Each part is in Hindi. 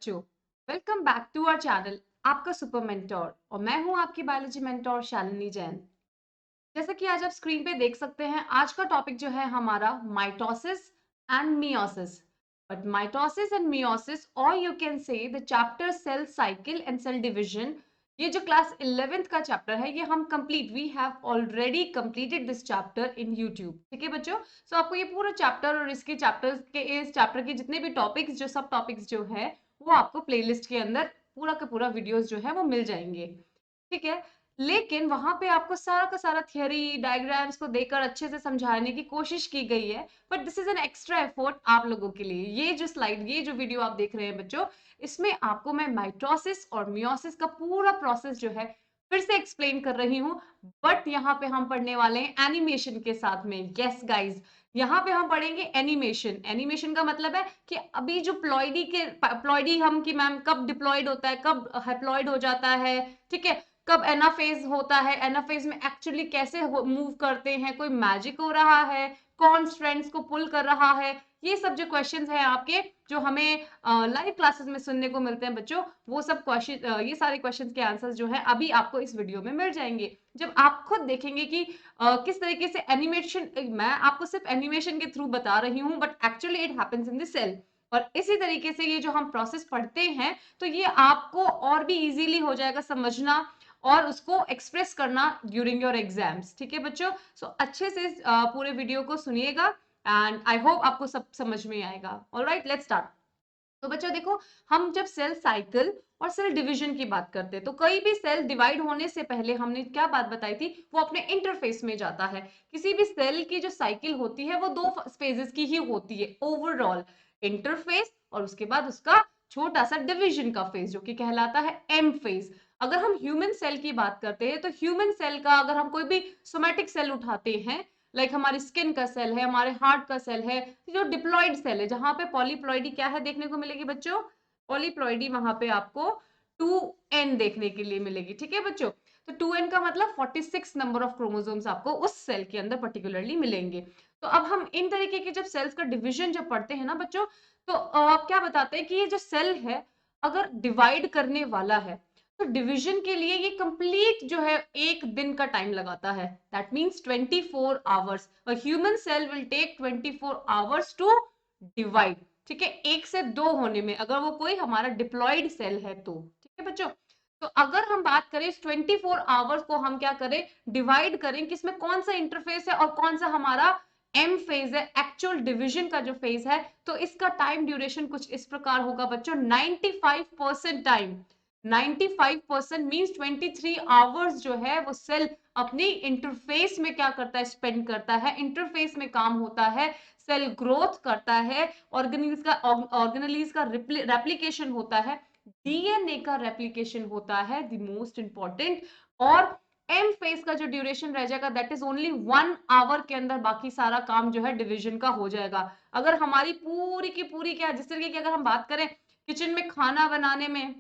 बच्चों, welcome back to our channel आपका सुपर मेंटोर और मैं हूं आपकी बायोलॉजी मेंटोर शालिनी जैन। जैसा कि आज आप स्क्रीन पे देख सकते हैं, आज का टॉपिक जो है हमारा mitosis and meiosis. But mitosis and meiosis और you can say the chapter cell cycle and cell division, ये जो क्लास 11th का चैप्टर है ये हम complete we have already completed this chapter in YouTube. ठीक है बच्चों, सो आपको ये पूरा चैप्टर और इसके इस चैप्टर के जितने भी टॉपिक्स जो सब टॉपिक्स जो है वो आपको प्लेलिस्ट के अंदर पूरा का पूरा वीडियोस जो है वो मिल जाएंगे। ठीक है, लेकिन वहां पे आपको सारा का सारा थियरी डायग्राम्स को देकर अच्छे से समझाने की कोशिश की गई है, but this is an extra effort आप लोगों के लिए। ये जो स्लाइड, ये जो वीडियो आप देख रहे हैं बच्चों, इसमें आपको मैं माइटोसिस और मियोसिस का पूरा प्रोसेस जो है फिर से एक्सप्लेन कर रही हूँ। बट यहाँ पे हम पढ़ने वाले हैं एनिमेशन के साथ में। यस गाइज, यहाँ पे हम पढ़ेंगे एनिमेशन। एनिमेशन का मतलब है कि अभी जो प्लॉइडी हम कि मैम कब डिप्लॉयड होता है, कब हैप्लॉयड हो जाता है, ठीक है, कब एनाफेज होता है, एनाफेज में एक्चुअली कैसे मूव करते हैं, कोई मैजिक हो रहा है, कौन स्ट्रैंड्स को पुल कर रहा है, ये सब जो क्वेश्चंस हैं आपके जो हमें लाइव क्लासेस में सुनने को मिलते हैं बच्चों, वो सब क्वेश्चन, ये सारे क्वेश्चंस के आंसर्स जो है अभी आपको इस वीडियो में मिल जाएंगे। जब आप खुद देखेंगे कि किस तरीके से एनिमेशन, मैं आपको सिर्फ एनिमेशन के थ्रू बता रही हूँ but actually it happens in the cell. और इसी तरीके से ये जो हम प्रोसेस पढ़ते हैं तो ये आपको और भी इजीली हो जाएगा समझना और उसको एक्सप्रेस करना ड्यूरिंग योर एग्जाम्स। ठीक है बच्चों, सो अच्छे से पूरे वीडियो को सुनिएगा एंड आई होप आपको सब समझ में आएगा। Alright, let's start. तो बच्चों देखो, हम जब सेल साइकिल और सेल डिवीजन की बात करते हैं तो कोई भी सेल डिवाइड होने से पहले हमने क्या बात बताई थी, वो अपने इंटरफेस में जाता है। किसी भी सेल की जो साइकिल होती है वो दो फेजेस की ही होती है, ओवरऑल इंटरफेस और उसके बाद उसका छोटा सा डिवीजन का फेज जो कि कहलाता है एम फेज। अगर हम ह्यूमन सेल की बात करते हैं तो ह्यूमन सेल का अगर हम कोई भी सोमैटिक सेल उठाते हैं, लाइक हमारी स्किन का सेल है, हमारे हार्ट का सेल है, जो डिप्लॉइड सेल है जहां पे पॉलीप्लॉइडी क्या है देखने को मिलेगी बच्चों, पॉलीप्लॉइडी वहां पे आपको 2n देखने के लिए मिलेगी। ठीक है बच्चों, तो 2n का मतलब 46 नंबर ऑफ क्रोमोसोम्स आपको उस सेल के अंदर पर्टिकुलरली मिलेंगे। तो अब हम इन तरीके के जब सेल्स का डिवीजन जब पढ़ते हैं ना बच्चों, तो आप क्या बताते हैं कि ये जो सेल है अगर डिवाइड करने वाला है तो डिवीजन के लिए ये कंप्लीट जो है एक दिन का टाइम लगाता है, that means 24 hours. A human cell will take 24 hours to divide. ठीक है, एक से दो होने में, अगर वो कोई हमारा डिप्लॉयड सेल है तो। ठीक है बच्चों, तो अगर हम बात करें इस 24 आवर्स को हम क्या करें, डिवाइड करें कि इसमें कौन सा इंटरफेस है और कौन सा हमारा एम फेज है, एक्चुअल डिवीजन का जो फेज है, तो इसका टाइम ड्यूरेशन कुछ इस प्रकार होगा बच्चों, 95% टाइम। 95% मींस 23 आवर्स जो है वो सेल अपनी इंटरफेस में क्या करता है, स्पेंड करता है, इंटरफेस में काम होता है, सेल ग्रोथ करता है, ऑर्गेनेलीज का रेप्लिकेशन होता है, डीएनए का रेप्लिकेशन होता है, द मोस्ट इंपॉर्टेंट। और एम फेज का जो ड्यूरेशन रह जाएगा दैट इज ओनली 1 आवर के अंदर बाकी सारा काम जो है डिवीजन का हो जाएगा। अगर हमारी पूरी की पूरी क्या, जिस तरीके की अगर हम बात करें किचन में खाना बनाने में,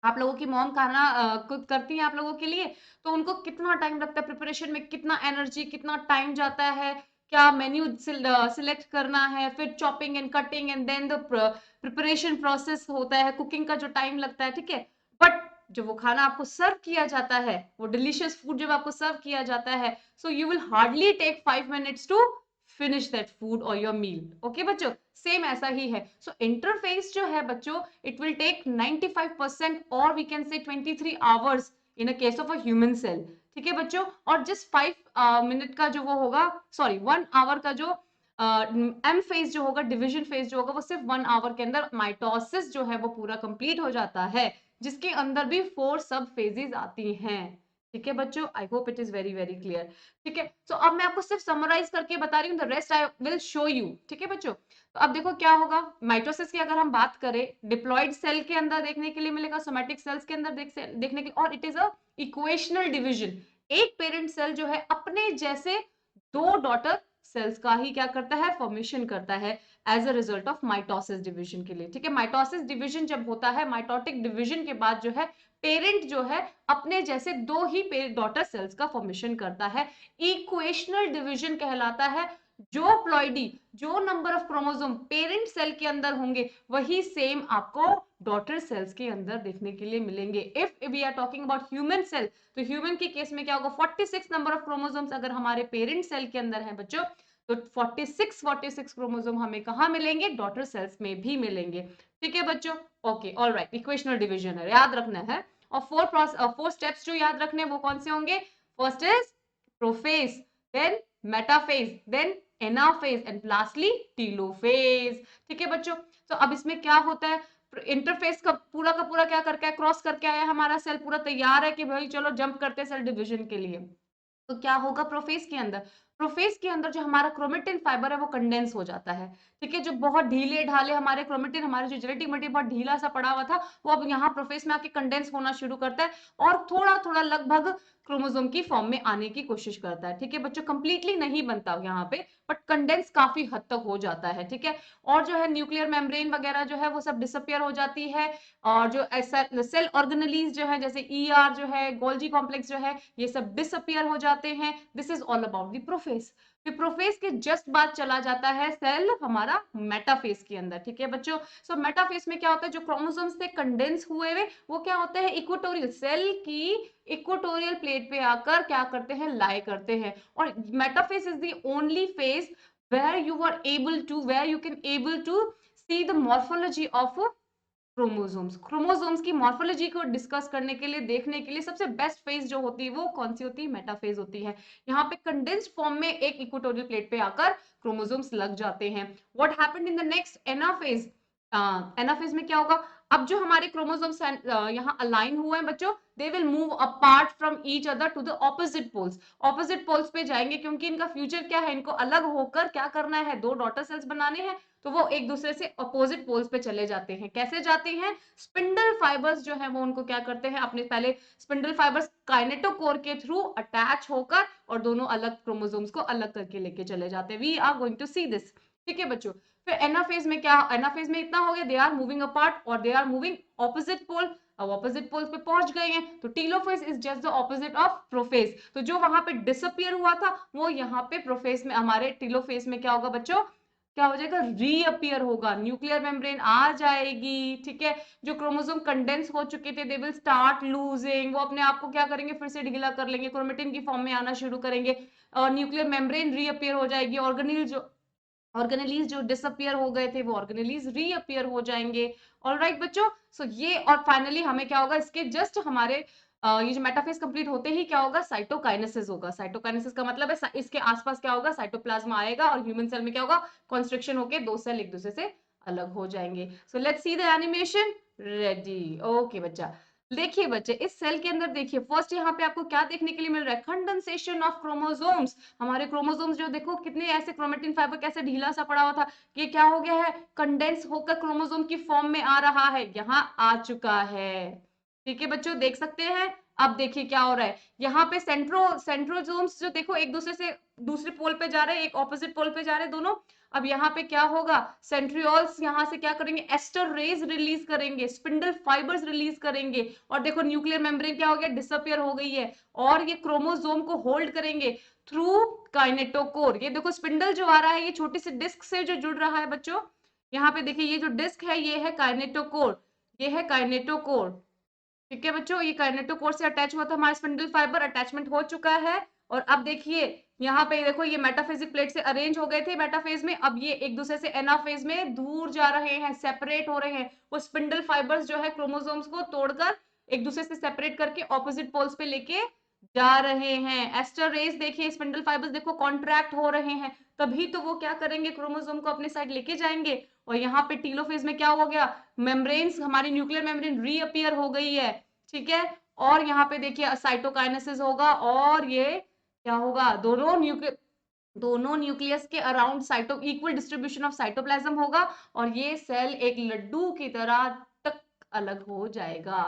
आप लोगों की मॉम खाना कुक करती हैं आप लोगों के लिए, तो उनको कितना टाइम लगता है प्रिपरेशन में, कितना एनर्जी कितना टाइम जाता है, क्या मेन्यू सिलेक्ट करना है, फिर chopping and cutting and then the preparation process होता है, कुकिंग का जो टाइम लगता है। ठीक है, बट जब वो खाना आपको सर्व किया जाता है, वो डिलीशियस फूड जब आपको सर्व किया जाता है, so you will hardly take 5 minutes to finish that food और योर मील। ओके बच्चों, सेम ऐसा ही है। सो इंटरफेस जो है बच्चों, इट विल टेक 95% और we can say 23 hours in a case of a human cell. ठीक है बच्चों, और जस्ट 5 मिनट का जो वो होगा, सॉरी 1 आवर का जो एम फेज जो होगा, डिवीजन फेज जो होगा, वो सिर्फ 1 आवर के अंदर माइटोसिस जो है वो पूरा कंप्लीट हो जाता है, जिसके अंदर भी 4 सब फेजेस आती हैं। ठीक है बच्चों, I hope it is very very clear. ठीक है, तो अब मैं आपको सिर्फ समराइज करके बता रही हूँ, the rest I will show you. ठीक है बच्चों, तो अब देखो क्या होगा, माइटोसिस की अगर हम बात करें, डिप्लॉइड सेल के अंदर देखने के लिए मिलेगा, सोमैटिक सेल्स के अंदर देखने के लिए, और it is a equational division. एक पेरेंट सेल जो है अपने जैसे दो डॉटर सेल्स का ही क्या करता है, फॉर्मेशन करता है as a result of mitosis division के लिए। ठीक है, माइटोसिस डिवीजन जब होता है, माइटोटिक डिवीजन के बाद जो है पेरेंट जो है अपने जैसे दो ही डॉटर सेल्स का फॉर्मेशन करता है, इक्वेशनल डिवीजन कहलाता है। जो प्लॉइडी, जो number of chromosome parent cell के अंदर होंगे वही सेम आपको डॉटर सेल्स के अंदर देखने के लिए मिलेंगे। If we are talking about human cell, तो ह्यूमन के केस में क्या होगा, 46 नंबर ऑफ क्रोमोसोम्स अगर हमारे पेरेंट सेल के अंदर है बच्चों, तो 46 क्रोमोसोम हमें कहाँ मिलेंगे, डॉटर सेल्स में भी मिलेंगे। ठीक है बच्चों, ओके ऑलराइट, इक्वेशनल डिवीजन है, याद रखना है। और फोर स्टेप्स जो याद रखने हैं वो कौन से होंगे, first is prophase, then metaphase, then anaphase and lastly telophase. ठीक है बच्चों, तो अब इसमें क्या होता है, इंटरफेस का पूरा क्या करके क्रॉस करके आया, हमारा सेल पूरा तैयार है कि भाई चलो जंप करते हैं सेल डिवीजन के लिए। तो क्या होगा प्रोफेज के अंदर, प्रोफेज के अंदर जो हमारा क्रोमेटिन फाइबर है वो कंडेंस हो जाता है। ठीक है, जो बहुत ढीले ढाले हमारे क्रोमेटिन, हमारे जो जेनेटिक मटेरियल बहुत ढीला सा पड़ा हुआ था, वो अब यहाँ प्रोफेज में आके कंडेंस होना शुरू करता है और थोड़ा थोड़ा लगभग क्रोमोसोम की फॉर्म में आने की कोशिश करता है। ठीक है बच्चों, कंप्लीटली नहीं बनता यहाँ पे, बट कंडेंस काफी हद तक हो जाता है। ठीक है, और जो है न्यूक्लियर मेम्ब्रेन वगैरह जो है वो सब डिसअपियर हो जाती है, और जो सेल ऑर्गेनेलीज जो है जैसे ईआर जो है, गोल्जी कॉम्प्लेक्स जो है, ये सब डिसअपियर हो जाते हैं। This is all about the prophase. फिर प्रोफेज के जस्ट बाद चला जाता है सेल हमारा मेटाफेज के अंदर। ठीक है बच्चों, सो मेटाफेज में क्या होता है, जो क्रोमोसोम्स से कंडेंस हुए हुए वो क्या होते हैं, इक्वेटोरियल सेल की इक्वेटोरियल प्लेट पे आकर क्या करते हैं, लाई करते हैं। और metaphase is the only phase where you are able to, where you can able to see the morphology of chromosomes. Chromosomes की मॉर्फोलॉजी को डिस्कस करने के लिए, देखने के लिए सबसे बेस्ट फेज जो होती है वो कौन सी होती है, मेटाफेज होती है। यहाँ पे कंडेंस्ड फॉर्म में एक इक्वेटोरियल प्लेट पे आकर क्रोमोसोम्स लग जाते हैं। What happened in the next anaphase, anaphase में क्या होगा, अब जो हमारे क्रोमोसोम्स यहाँ अलाइन हुए हैं बच्चों, they will move apart from each other to the opposite poles. Opposite poles पे जाएंगे क्योंकि इनका फ्यूचर क्या है, इनको अलग होकर क्या करना है, दो डॉटर सेल्स बनाने हैं, तो वो एक दूसरे से अपोजिट पोल्स पे चले जाते हैं। कैसे जाते हैं, स्पिंडल फाइबर्स जो है वो उनको क्या करते हैं, अपने पहले स्पिंडल फाइबर्स काइनेटोकोर के थ्रू अटैच होकर और दोनों अलग क्रोमोसोम्स को अलग करके लेके चले जाते हैं। We are going to see this. ठीक है बच्चों, फिर एनाफेज में क्या, एनाफेज में इतना हो गया, दे आर मूविंग अपार्ट और they are moving opposite pole. अब ऑपोजिट पोल्स पे पहुंच गए हैं, तो telophase is just the opposite of prophase. तो जो वहां पे डिसअपियर हुआ था वो यहाँ पे प्रोफेज में, हमारे टीलोफेज में क्या होगा बच्चों, क्या हो जाएगा, रीअपियर होगा, न्यूक्लियर मेम्ब्रेन आ जाएगी। ठीक है, जो क्रोमोसोम कंडेंस हो चुके थे दे विल स्टार्ट लूजिंग, वो अपने आप को क्या करेंगे, फिर से ढीला कर लेंगे, क्रोमेटिन की फॉर्म में आना शुरू करेंगे और न्यूक्लियर मेम्ब्रेन रीअपियर हो जाएगी। ऑर्गेनेलीज जो डिसअपियर हो गए थे वो ऑर्गेनेलीज रीअपियर हो जाएंगे। ऑलराइट बच्चों, सो ये और फाइनली हमें क्या होगा, इसके जस्ट हमारे ये जो मेटाफेज कंप्लीट होते ही क्या होगा, साइटोकाइनेसिस होगा। साइटोकाइनेसिस का मतलब है इसके आसपास क्या होगा, साइटोप्लाज्म आएगा और ह्यूमन सेल में क्या होगा, कॉन्स्ट्रिक्शन होके दो सेल एक दूसरे से अलग हो जाएंगे। So let's see the animation, ready, okay बच्चा। देखिए बच्चे, इस सेल के अंदर देखिए, फर्स्ट यहाँ पे आपको क्या देखने के लिए मिल रहा है, कंडेंसेशन ऑफ क्रोमोसोम्स। हमारे क्रोमोसोम्स जो देखो कितने ऐसे क्रोमेटिन फाइबर कैसे ढीला सा पड़ा हुआ था, ये क्या हो गया है, कंडेंस होकर क्रोमोसोम की फॉर्म में आ रहा है, यहाँ आ चुका है। ठीक है बच्चों, देख सकते हैं। अब देखिए क्या हो रहा है, यहाँ पे सेंट्रोसोम्स जो देखो एक दूसरे से दूसरे पोल पे जा रहे हैं, एक ऑपोजिट पोल पे जा रहे हैं दोनों। अब यहाँ पे क्या होगा, सेंट्रियोल्स यहाँ से क्या करेंगे, एस्टर रेज रिलीज करेंगे, स्पिंडल फाइबर्स रिलीज करेंगे, और देखो न्यूक्लियर मेम्ब्रेन क्या हो गया, डिसअपियर हो गई है, और ये क्रोमोसोम को होल्ड करेंगे थ्रू काइनेटोकोर। ये देखो स्पिंडल जो आ रहा है ये छोटी सी डिस्क से जो जुड़ रहा है बच्चों, यहाँ पे देखिए ये जो डिस्क है ये है काइनेटोकोर, ये है काइनेटोकोर। ठीक है बच्चों, ये काइनेटोकोर से अटैच हुआ था हमारा स्पिंडल फाइबर, अटैचमेंट हो चुका है। और अब देखिए यहाँ पे देखो ये मेटाफेजिक प्लेट से अरेंज हो गए थे मेटाफेज में, अब ये एक दूसरे से एनाफेज में दूर जा रहे हैं, सेपरेट हो रहे हैं। वो स्पिंडल फाइबर्स जो है क्रोमोसोम्स को तोड़कर एक दूसरे से सेपरेट करके ऑपोजिट पोल्स पे लेके जा रहे हैं। एस्टर रेस देखिए, स्पिंडल फाइबर्स देखो कॉन्ट्रैक्ट हो रहे हैं, तभी तो वो क्या करेंगे, क्रोमोसोम को अपने साइड लेके जाएंगे। और यहाँ पे टीलोफेज में क्या हो गया, मेम्ब्रेन्स, हमारी न्यूक्लियर मेम्ब्रेन रीअपियर हो गई है। ठीक है, और यहाँ पे देखिए साइटोकाइनेसिस होगा, और ये क्या होगा, दोनों न्यूक्लियस के around cyto equal distribution of cytoplasm होगा, और ये सेल एक लड्डू की तरह टक अलग हो जाएगा।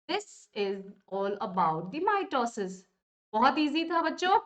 This is all about the mitosis. बहुत इजी था बच्चों।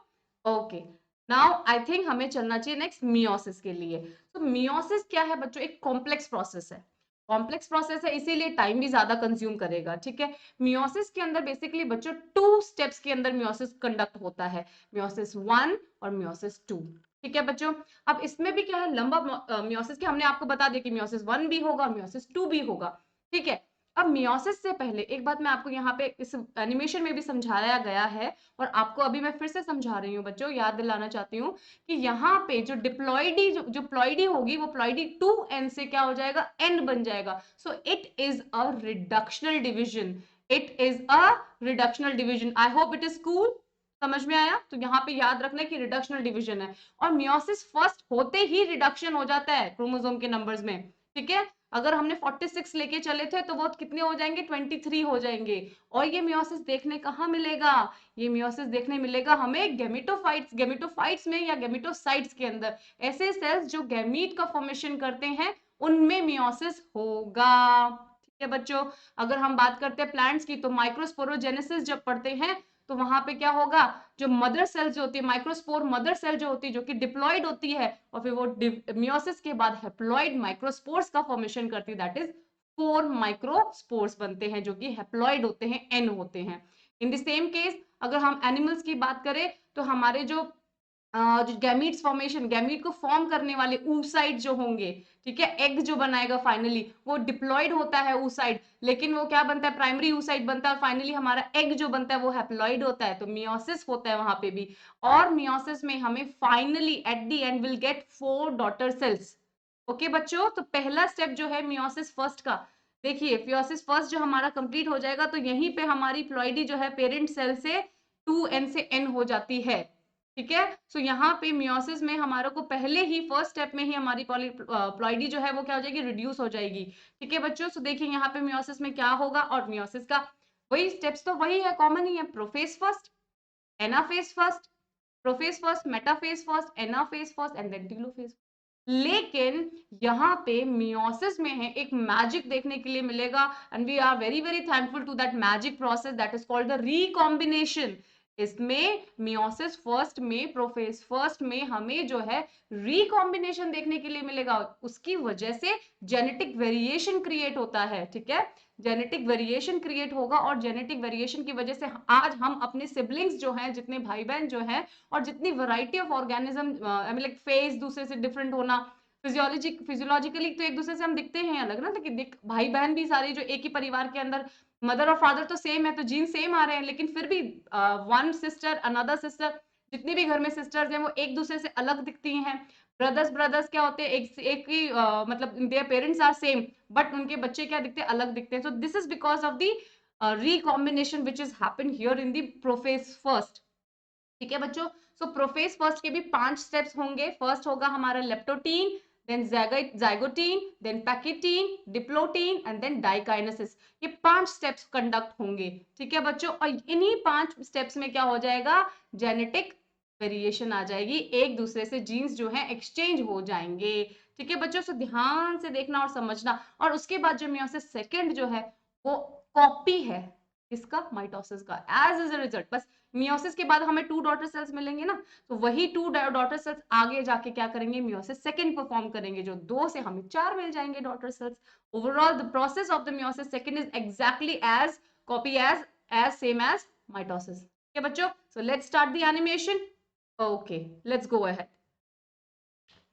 ओके, नाउ आई थिंक हमें चलना चाहिए नेक्स्ट मियोसिस के लिए। तो मियोसिस क्या है बच्चों, एक कॉम्प्लेक्स प्रोसेस है, कॉम्प्लेक्स प्रोसेस है इसीलिए टाइम भी ज्यादा कंज्यूम करेगा। ठीक है, मियोसिस के अंदर बेसिकली बच्चों 2 स्टेप्स के अंदर मियोसिस कंडक्ट होता है, मियोसिस 1 और मियोसिस 2। ठीक है बच्चों। अब इसमें भी क्या है, लंबा मियोसिस के हमने आपको बता दिया कि मियोसिस 1 भी होगा, मियोसिस 2 भी होगा। ठीक है, अब मियोसिस से पहले एक बात मैं आपको यहाँ पे इस एनिमेशन में भी समझाया गया है और आपको अभी मैं फिर से समझा रही हूँ बच्चों, याद दिलाना चाहती हूँ कि यहाँ पे जो डिप्लॉइडी जो प्लॉइडी होगी वो प्लॉइडी 2n से क्या हो जाएगा, n बन जाएगा। So it is a reductional division, it is a reductional division. I hope it is cool, समझ में आया। तो यहाँ पे याद रखना कि रिडक्शनल डिवीजन है और मियोसिस फर्स्ट होते ही रिडक्शन हो जाता है क्रोमोसोम के नंबर्स में। ठीक है, अगर हमने 46 लेके चले थे तो वो कितने हो जाएंगे, 23 हो जाएंगे। और ये मियोसिस देखने कहाँ मिलेगा, ये मियोसिस देखने मिलेगा हमें गेमेटोफाइट्स, गेमेटोफाइट्स में या गेमेटोसाइट्स के अंदर। ऐसे सेल्स जो गैमीट का फॉर्मेशन करते हैं उनमें मियोसिस होगा। ठीक है बच्चों, अगर हम बात करते हैं प्लांट्स की तो माइक्रोस्पोरोजेनेसिस जब पढ़ते हैं तो वहां पे क्या होगा, जो मदर सेल जो होती है, माइक्रोस्पोर मदर सेल जो होती है, जो कि डिप्लॉइड होती है और फिर वो मियोसिस के बाद हैप्लॉइड माइक्रोस्पोर्स का फॉर्मेशन करती है, दैट इज 4 माइक्रोस्पोर्स बनते हैं जो कि हैप्लॉइड होते हैं, एन होते हैं। इन द सेम केस अगर हम एनिमल्स की बात करें तो हमारे जो जो गैमीट्स फॉर्मेशन, गैमीट को फॉर्म करने वाले oocyte जो होंगे, ठीक है, एग जो बनाएगा फाइनली वो डिप्लॉइड होता है oocyte, लेकिन वो क्या बनता है, प्राइमरी oocyte बनता है और फाइनली हमारा एग जो बनता है वो हैप्लॉइड होता है। तो मियोसिस होता है वहां पे भी, और मियोसिस में हमें finally at the end will get 4 daughter sales. Okay बच्चों, तो पहला स्टेप जो है मियोसिस फर्स्ट का, देखिए मियोसिस फर्स्ट जो हमारा कंप्लीट हो जाएगा तो यहीं पे हमारी प्लॉइडी जो है पेरेंट सेल से 2n से n हो जाती है। ठीक है, सो यहाँ पे मियोसिस में हमारे को पहले ही फर्स्ट स्टेप में ही हमारी प्लॉइडी जो है वो क्या हो जाएगी, रिड्यूस हो जाएगी। ठीक है बच्चों, सो देखिए यहाँ पे मियोसिस में क्या होगा, और मियोसिस का वही स्टेप्स तो वही है, कॉमन ही है, prophase first, anaphase first, prophase first, metaphase first, anaphase first and then telophase. लेकिन यहाँ पे मियोसिस में है एक मैजिक देखने के लिए मिलेगा and we are very very thankful to that magic process that is called the recombination. इसमें मियोसिस फर्स्ट में, प्रोफेज फर्स्ट में हमें जो है रिकॉम्बिनेशन देखने के लिए मिलेगा, उसकी वजह से जेनेटिक वेरिएशन क्रिएट होता है। ठीक है, जेनेटिक वेरिएशन क्रिएट होगा और जेनेटिक वेरिएशन की वजह से आज हम अपने सिबलिंग्स जो हैं, जितने भाई बहन जो हैं और जितनी variety of organism, I mean like face दूसरे से डिफरेंट होना, फिजियोलॉजिकली तो एक दूसरे से हम दिखते हैं अलग ना, लेकिन भाई बहन भी सारे जो एक ही परिवार के अंदर, मदर और फादर तो सेम है तो जीन सेम आ रहे हैं, लेकिन फिर भी वन सिस्टर अनदर सिस्टर, जितनी भी घर में सिस्टर्स हैं वो एक दूसरे से अलग दिखती हैं। ब्रदर्स ब्रदर्स क्या होते हैं, एक ही मतलब their parents are same but उनके बच्चे क्या दिखते हैं, अलग दिखते हैं। So this is because of the recombination which is happen here in the prophase first. ठीक है बच्चों, सो प्रोफेज फर्स्ट के भी 5 स्टेप्स होंगे। फर्स्ट होगा हमारा leptotene, then zygotín, then pachytene, diplotene and then diakinesis. ये 5 स्टेप्स कंडक्ट होंगे। ठीक है बच्चों, और इन्हीं 5 स्टेप्स में क्या हो जाएगा, जेनेटिक वेरिएशन आ जाएगी, एक दूसरे से जीन्स जो है एक्सचेंज हो जाएंगे। ठीक है बच्चों, सो ध्यान से देखना और समझना। और उसके बाद जो मियोसिस सेकंड जो है वो कॉपी है इसका, माइटोसिस का, एज इज अ रिजल्ट। बस मियोसिस के बाद हमें 2 डॉटर सेल्स मिलेंगे ना, तो वही 2 डॉटर सेल्स आगे जाके क्या करेंगे, मियोसिस सेकंड परफॉर्म करेंगे, जो 2 से हमें 4 मिल जाएंगे daughter cells. Overall the process of the meiosis second is exactly as copy as same as mitosis. ठीक है बच्चों, so let's start the animation. Okay, let's go ahead.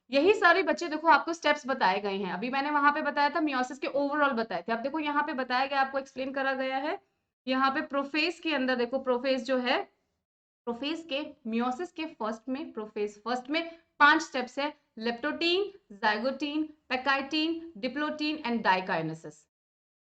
यही सारे बच्चे देखो आपको स्टेप्स बताए गए हैं, अभी मैंने वहां पे बताया था मियोसिस के ओवरऑल बताए थे, अब देखो यहाँ पे बताया गया, आपको एक्सप्लेन करा गया है। यहाँ पे प्रोफेज के अंदर देखो, प्रोफेज जो है, प्रोफेज के मियोसिस के फर्स्ट में, प्रोफेज फर्स्ट में 5 स्टेप्स है, leptotene, zygotene, pachytene, diplotene and diakinesis.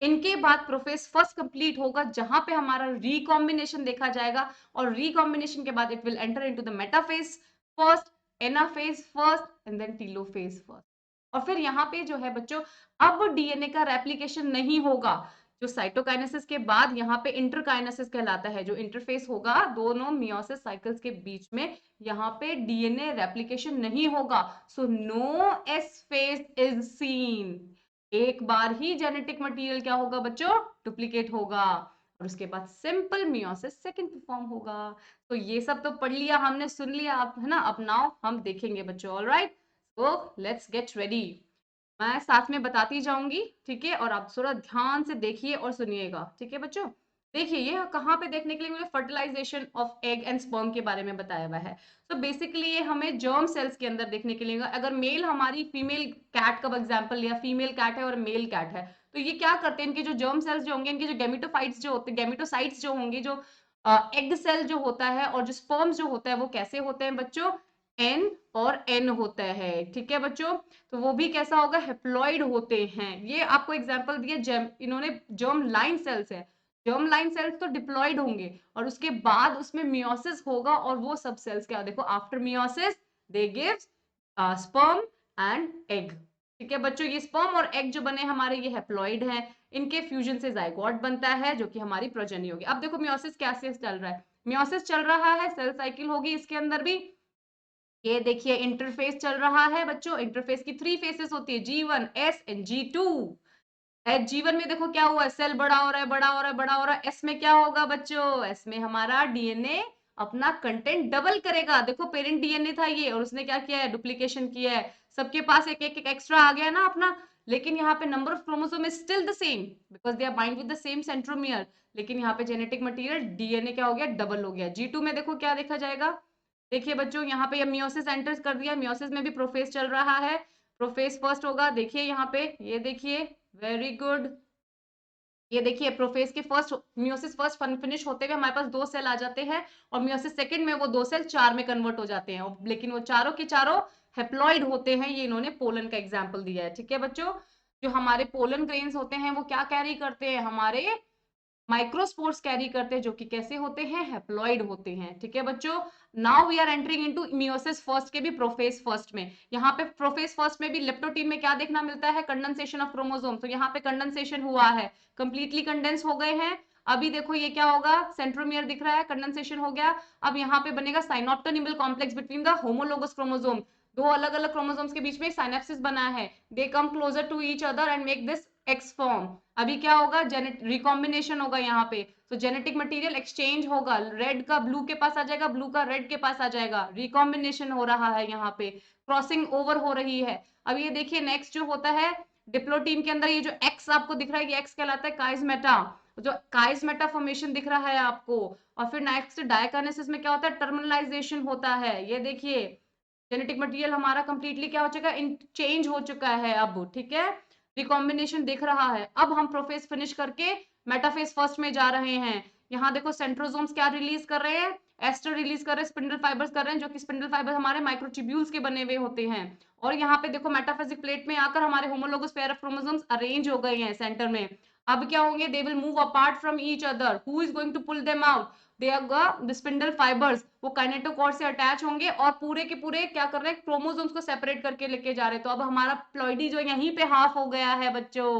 इनके बाद प्रोफेज फर्स्ट कंप्लीट होगा जहां पे हमारा रिकॉम्बिनेशन देखा जाएगा, और रिकॉम्बिनेशन के बाद it will enter into the metaphase first, anaphase first and then telophase first. और फिर यहाँ पे जो है बच्चों, अब डीएनए का रेप्लिकेशन नहीं होगा। जो साइटोकाइनेसिस के बाद यहाँ पे इंटरकाइनेसिस कहलाता है, जो इंटरफेस होगा दोनों मियोसिस साइकिल्स के बीच में, यहाँ पे डीएनए रेप्लिकेशन नहीं होगा। So no S phase is seen. एक बार ही जेनेटिक मटेरियल क्या होगा बच्चों, डुप्लीकेट होगा, और उसके बाद सिंपल मियोसिस सेकंड परफॉर्म होगा। तो ये सब तो पढ़ लिया हमने, सुन लिया आप, है ना, अब नाउ हम देखेंगे बच्चों। Alright, so let's get ready. मैं साथ में बताती जाऊंगी, ठीक है, और आप थोड़ा ध्यान से देखिए और सुनिएगा। ठीक है बच्चों, देखिए ये कहाँ पे देखने के लिए मुझे fertilisation of egg and sperm के बारे में बताया हुआ है। तो बेसिकली ये हमें जर्म सेल्स के अंदर देखने के लिए, अगर मेल हमारी फीमेल कैट का एग्जांपल लिया, फीमेल कैट है और मेल कैट है, तो ये क्या करते हैं, इनके जो जर्म सेल्स जो होंगे, इनके जो गैमेटोफाइट्स जो होते हैं, गैमेटोसाइट्स जो होंगे, जो एग सेल जो होता है और जो स्पर्म जो होता है, वो कैसे होते हैं बच्चों, एन और एन होता है, ठीक है बच्चों। तो वो भी कैसा होगा, हेप्लॉइड होते हैं। ये आपको एग्जांपल दिया, इन्होंने जर्म लाइन सेल्स है, जर्म लाइन सेल्स तो डिप्लॉयड होंगे और उसके बाद उसमें मियोसिस होगा, और वो सब सेल्स क्या, देखो after meiosis they give sperm and egg, ठीक है बच्चों। ये स्पर्म और एग जो बने हमारे, ये हेप्लॉइड हैं, इनके फ्यूजन से जाइगोट बनता है जो कि हमारी प्रोजेनी होगी। अब देखो मियोसिस कैसे चल रहा है, मियोसिस चल रहा है, सेल साइकिल होगी इसके अंदर भी। ये देखिए इंटरफेस चल रहा है बच्चों, इंटरफेस की 3 फेसेस होती है, G1 S एंड G2। जीवन में देखो क्या हुआ है, सेल बड़ा हो रहा है, बड़ा हो रहा है, बड़ा हो रहा है। एस में क्या होगा बच्चों, एस में हमारा डीएनए अपना कंटेंट डबल करेगा। देखो पेरेंट डीएनए था ये, और उसने क्या किया है, डुप्लीकेशन किया है, सबके पास एक एक एक्स्ट्रा आ गया ना अपना। लेकिन यहाँ पे number of chromosome is still the same because they are bind with the same centromere. लेकिन यहाँ पे जेनेटिक मटेरियल डीएनए क्या हो गया, डबल हो गया। G2 में देखो क्या देखा जाएगा, देखिए बच्चों यहाँ पे मियोसिस एंटर कर दिया, मियोसिस में भी प्रोफेज चल रहा है, प्रोफेज फर्स्ट होगा, देखिए यहाँ पे, ये देखिए, वेरी गुड। ये देखिए प्रोफेज के फर्स्ट, मियोसिस फर्स्ट फिनिश होते हुए हमारे पास 2 सेल आ जाते हैं, और मियोसिस सेकंड में वो 2 सेल 4 में कन्वर्ट हो जाते हैं, लेकिन वो चारों के चारों हेप्लॉइड होते हैं। ये इन्होंने पोलन का एग्जाम्पल दिया है, ठीक है बच्चों। जो हमारे पोलन ग्रेन्स होते हैं वो क्या कैरी करते हैं, हमारे माइक्रोस्पोर्स कैरी करते हैं, जो कि कैसे होते हैं, हेप्लॉइड होते हैं, ठीक है बच्चों। Now we are entering into meiosis first के भी प्रोफेज फर्स्ट में। यहाँ पे प्रोफेज फर्स्ट में भी लेप्टोटीम में क्या देखना मिलता है, कंडेंसेशन ऑफ क्रोमोसोम। तो यहाँ पे कंडेंसेशन हुआ है, कंप्लीटली कंडेंस हो गए हैं। अभी देखो ये क्या होगा, सेंट्रोमियर दिख रहा है, कंडेंसेशन हो गया। अब यहाँ पे बनेगा synaptonemal complex between the homologous chromosome. दो अलग अलग क्रोमोसोम्स के बीच में साइनेप्सिस बना है, they come closer to each other and make this X form. अभी क्या होगा, जेनेट रिकॉम्बिनेशन होगा यहाँ पे, तो जेनेटिक मटेरियल एक्सचेंज होगा, रेड का ब्लू के पास आ जाएगा, ब्लू का रेड के पास आ जाएगा, रिकॉम्बिनेशन हो रहा है यहाँ पे, क्रॉसिंग ओवर हो रही है। अब ये देखिए नेक्स्ट जो होता है डिप्लोटीम के अंदर, ये जो एक्स आपको दिख रहा है, ये एक्स कहलाता है काइजमेटा, जो काइजमेटा फॉर्मेशन दिख रहा है आपको। और फिर नेक्स्ट डायकाइनेसिस में क्या होता है, टर्मिनलाइजेशन होता है। ये देखिए जेनेटिक मटेरियल हमारा कंप्लीटली क्या हो चुका है, चेंज हो चुका है अब, ठीक है, रिकॉम्बिनेशन दिख रहा है। अब हम प्रोफेज फिनिश करके मेटाफेज फर्स्ट में जा रहे हैं। यहाँ देखो सेंट्रोसोम्स क्या रिलीज कर रहे हैं, एस्टर रिलीज कर रहे हैं, स्पिंडल फाइबर्स कर रहे हैं, जो कि स्पिंडल फाइबर हमारे माइक्रोट्यूब्यूल्स के बने हुए होते हैं। और यहाँ पे देखो मेटाफेजिक प्लेट में आकर हमारे homologous pair of chromosomes arrange हो गए हैं सेंटर में। अब क्या होंगे, they will move apart from each other, who is going to pull them out, the spindle fibres, वो काइनेटोकॉर्ड से अटैच होंगे और पूरे के पूरे क्या कर रहे हैं, क्रोमोसोम्स को सेपरेट करके लेके जा रहे हैं। तो अब हमारा प्लॉइडी जो यहीं पे हाफ हो गया है बच्चों,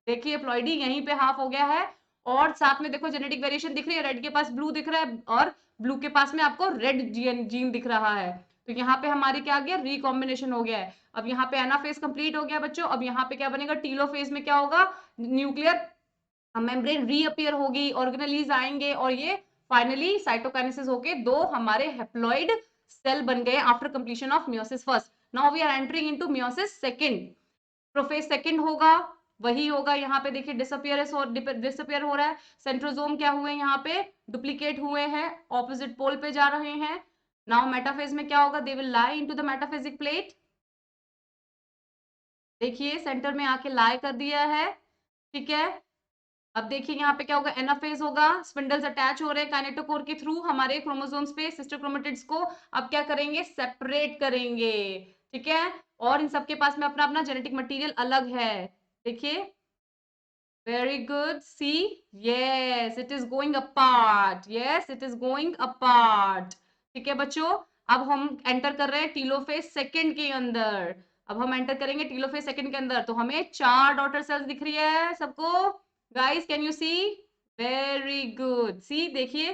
देखिए प्लॉइडी यहीं पे हाफ हो गया है। और साथ में देखो जेनेटिक वेरिएशन दिख रही है, रेड के पास ब्लू दिख रहा है और ब्लू के पास में आपको रेड जीन दिख रहा है। तो यहाँ पे हमारी क्या आ गया, रिकॉम्बिनेशन हो गया है। अब यहाँ पे एनाफेज कंप्लीट हो गया बच्चों। अब यहाँ पे क्या बनेगा, टीलोफेज में क्या होगा, न्यूक्लियर मेम्ब्रेन रीअपियर होगी, ऑर्गेनेलीज आएंगे, और ये फाइनली साइटोकाइनेसिस होके दो हमारे हेप्लॉइड सेल बन गए after completion of meiosis first. Now we are entering into meiosis second. Prophase second होगा, वही होगा, यहाँ पे देखिए डिसअपियर हो रहा है, सेंट्रोजोम क्या हुए यहाँ पे, डुप्लीकेट हुए हैं, ऑपोजिट पोल पे जा रहे हैं। नाउ मेटाफेज में क्या होगा, they will lie into the metaphasic plate, देखिए सेंटर में आके लाई कर दिया है, ठीक है। अब देखिए यहाँ पे क्या होगा, एनाफेज होगा, स्पिंडल्स अटैच हो रहे हैं काइनेटोकोर के थ्रू हमारे क्रोमोसोम्स पे सिस्टर क्रोमेटिड्स को। अब क्या करेंगे, सेपरेट करेंगे, ठीक है। और इन सबके पास में अपना अपना जेनेटिक मटेरियल अलग है, देखिए, very good, see, yes it is going apart, yes it is going apart, ठीक है बच्चों। अब हम एंटर कर रहे हैं टीलोफेज सेकंड के अंदर। अब हम एंटर करेंगे टीलोफेज सेकंड के अंदर, तो हमें 4 डॉटर सेल्स दिख रही है सबको, guys can you see, very good, see देखिए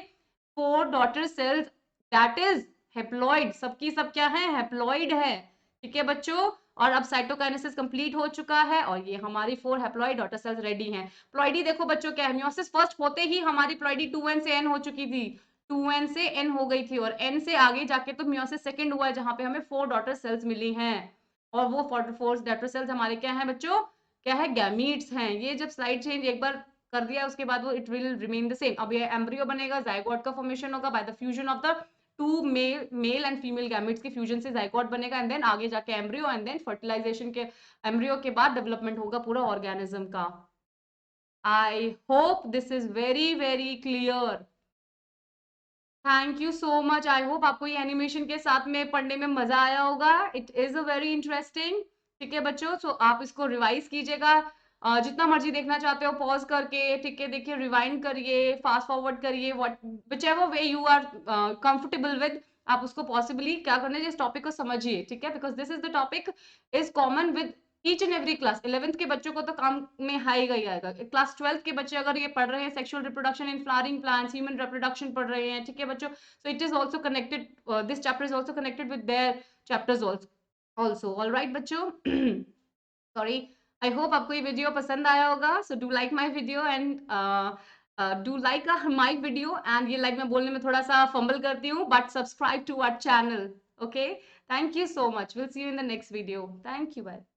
4 daughter cells, that is haploid, सबकी सब क्या है, हेप्लॉइड है, ठीक है बच्चों। और अब साइटोकाइनेसिस कंप्लीट हो चुका है और ये हमारी 4 हैप्लॉइड डॉटर सेल्स रेडी हैं। प्लॉइडी देखो बच्चों क्या है, मियोसिस फर्स्ट होते ही हमारी प्लॉइडी 2n से n हो चुकी थी, 2n से n हो गई थी, और n से आगे जाके तो मियोसिस सेकंड हुआ है जहां पे हमें 4 डॉटर सेल्स मिली हैं। और वो 4 डॉटर सेल्स हमारे क्या है बच्चों, क्या है, गैमीट्स हैं। ये जब स्लाइड चेंज एक बार कर दिया उसके बाद वो it will remain the same. अब ये एम्ब्रियो बनेगा, जाइगोट का फॉर्मेशन होगा by the fusion of the two male and female gametes के फ्यूजन से जाइगोट बनेगा एंड देन आगे जाके एम्ब्रियो एंड देन फर्टिलाइजेशन के एम्ब्रियो के बाद डेवलपमेंट होगा पूरा ऑर्गेनिज्म का। I hope this is very very clear. Thank you so much. I hope आपको ये एनिमेशन के साथ में पढ़ने में मजा आया होगा। It is a very interesting. ठीक है बच्चों, सो आप इसको रिवाइज कीजिएगा, जितना मर्जी देखना चाहते हो पॉज करके, ठीक है, देखिए, रिवाइंड करिए, फास्ट फॉरवर्ड करिए, what whichever way you are comfortable with, आप उसको पॉसिबली क्या करना है, इस टॉपिक को समझिए, ठीक है, because this is the topic is common with each and every class. 11th के बच्चों को तो काम में आएगा ही आएगा। क्लास 12th के बच्चे अगर ये पढ़ रहे हैं sexual reproduction in flowering plants, human reproduction पढ़ रहे हैं, ठीक है बच्चों, so it is also connected, this chapter is also connected with their chapters also all right बच्चों। sorry, I hope आपको ये वीडियो पसंद आया होगा, so do like my video and do like my video, and ये like मैं बोलने में थोड़ा सा फंबल करती हूँ, but subscribe to our channel, okay? Thank you so much, we'll see you in the next video, thank you, bye।